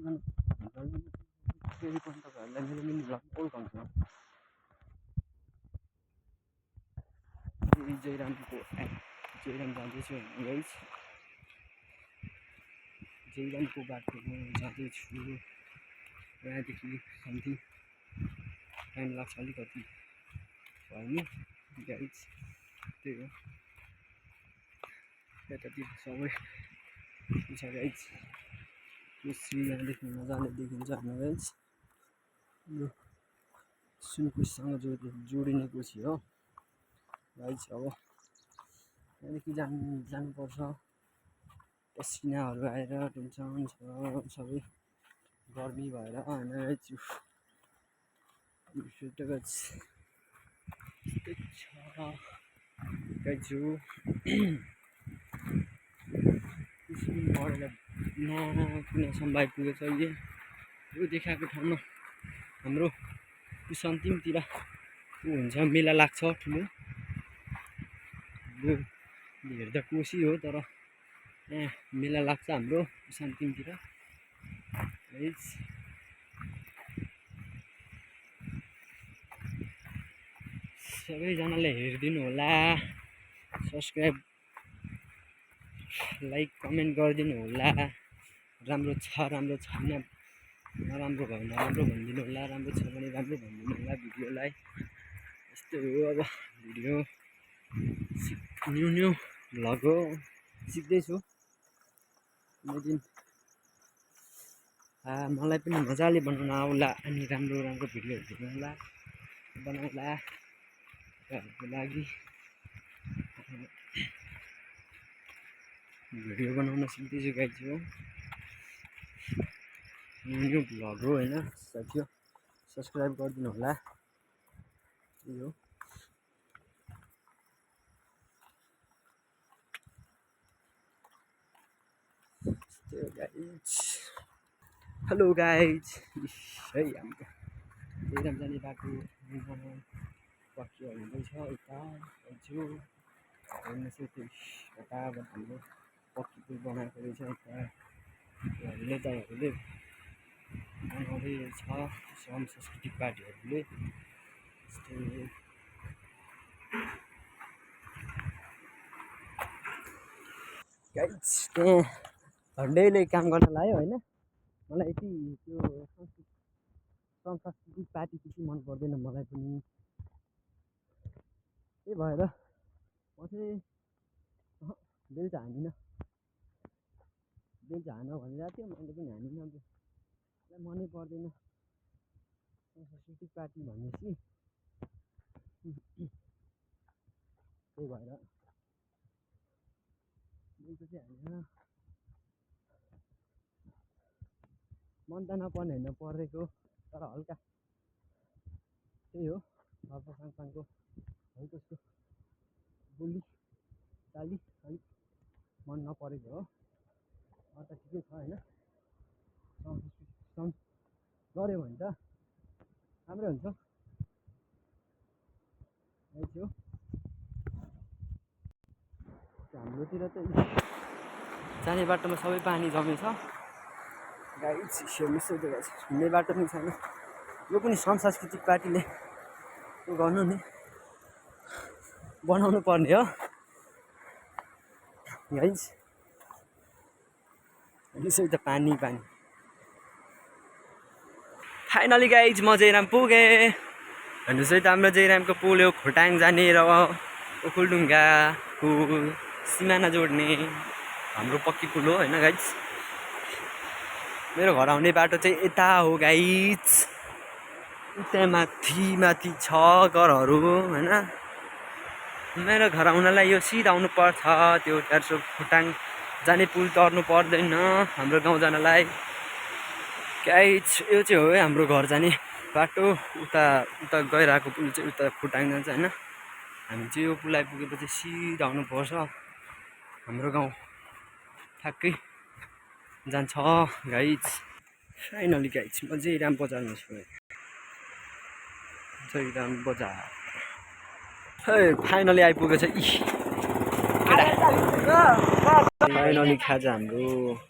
फेरि पनि तपाईँहरूलाई मेरो मिनी भ्लग वेलकम छ। जयरामको जयराम जाँदैछु गाइस, जयरामको बाटोमा जाँदैछु। यहाँदेखि समथिङ टाइम लाग्छ अलिकति होइन गाइस, त्यही हो। यतातिर सबै छ गाइस, यो श्री यहाँदेखि मजाले देखिन्छ हाम्रो गाइस। यो सुनकुससँग जोडिने पछि हो गाइस। अब यहाँदेखि जानुपर्छ। पसिनाहरू आएर टेन्सन छ सबै गर्मी भएर होइन गाइस। पढेर कुनासम्म आइपुगेछ। यो देखाएको ठाउँमा हाम्रो अन्तिमतिर हुन्छ, मेला लाग्छ ठुलो। यो हेर्दा कोसी हो तर यहाँ मेला लाग्छ हाम्रो अन्तिमतिर। सबैजनाले हेरिदिनु होला, सब्सक्राइब लाइक कमेन्ट गरिदिनु होला। राम्रो छ राम्रो छैन, नराम्रो भयो नराम्रो भनिदिनु होला, राम्रो छ भने राम्रो भनिदिनु होला भिडियोलाई। यस्तै हो अब भिडियो न्यू भ्लग हो, सिक्दैछु दिन। मलाई पनि मजाले बनाउन आउला अनि राम्रो राम्रो भिडियोहरू बनाउलाहरूको लागि भिडियो बनाउन सिक्दैछु गाइस। हो न्यू भ्लग हो होइन साथीहरू, सब्सक्राइब गरिदिनु होला। त्यही हो। हेलो गाइज, है हाम्रो जयराम जाने बाटो पक्की हुँदैछ। यता छु हेर्नुहोस्, यता हाम्रो पक्की पुल बनाएको रहेछ। यता नेताहरूले बनाउँदै छ, सांस्कृतिक पार्टीहरूले। गाइज त्यहाँ झन्डैले काम गर्न लाग्यो होइन। मलाई यति त्यो सांस्कृतिक पार्टी त्यति मन पर्दैन मलाई पनि। त्यही भएर म चाहिँ बेल्चा हानिनँ, बेल्चा हान भनिरहेको थियो, मैले पनि हानिनँ। मलाई मनै पर्दैन सांस्कृतिक पार्टी भनेपछि। त्यही भएर बेल्चा चाहिँ हानिनँ। मन त नपर्ने होइन, परेको तर हल्का त्यही हो। घरको साङपाङको हल्का यसको बोली चाली अलिक मन नपरेको हो। अरू त ठिकै छ होइन। गऱ्यो भने त राम्रै हुन्छ। हाम्रोतिर त जाने बाटोमा सबै पानी जमेछ गाइस। हेर्नुहोस्, हिँड्ने बाटो पनि छैन। यो पनि सांस्कृतिक पार्टीले गर्नु नि बनाउनु पर्ने हो गाइस। हेर्नुहोस् त पानी फाइनली गाइज म जयराम पुगेँ। हेर्नुहोस् है त हाम्रो जयरामको पुल हो, खोटाङ जाने र ओखलढुङ्गाको सिमाना जोड्ने हाम्रो पक्की पुल हो होइन गाइज। मेरो घर आउने बाटो चाहिँ यता हो गाइज, उता माथि छ घरहरू होइन। मेरो घर आउनलाई यो सिधा आउनु पर्छ, त्यो 400 खोटाङ जाने पुल तर्नु पर्दैन हाम्रो गाउँ जानलाई गाइज। यो चाहिँ हो है हाम्रो घर जाने बाटो। उता गइरहेको पुल चाहिँ उता खोटाङ जान्छ होइन। हामी चाहिँ यो पुल आइपुगेपछि सिधा आउनुपर्छ, हाम्रो गाउँ ठ्याक्कै जान्छ गाइज। फाइनली गाइज म जयराम बजारमा छु, जयराम बजार। फाइनली आइपुगेछ। फाइनली खाजा हाम्रो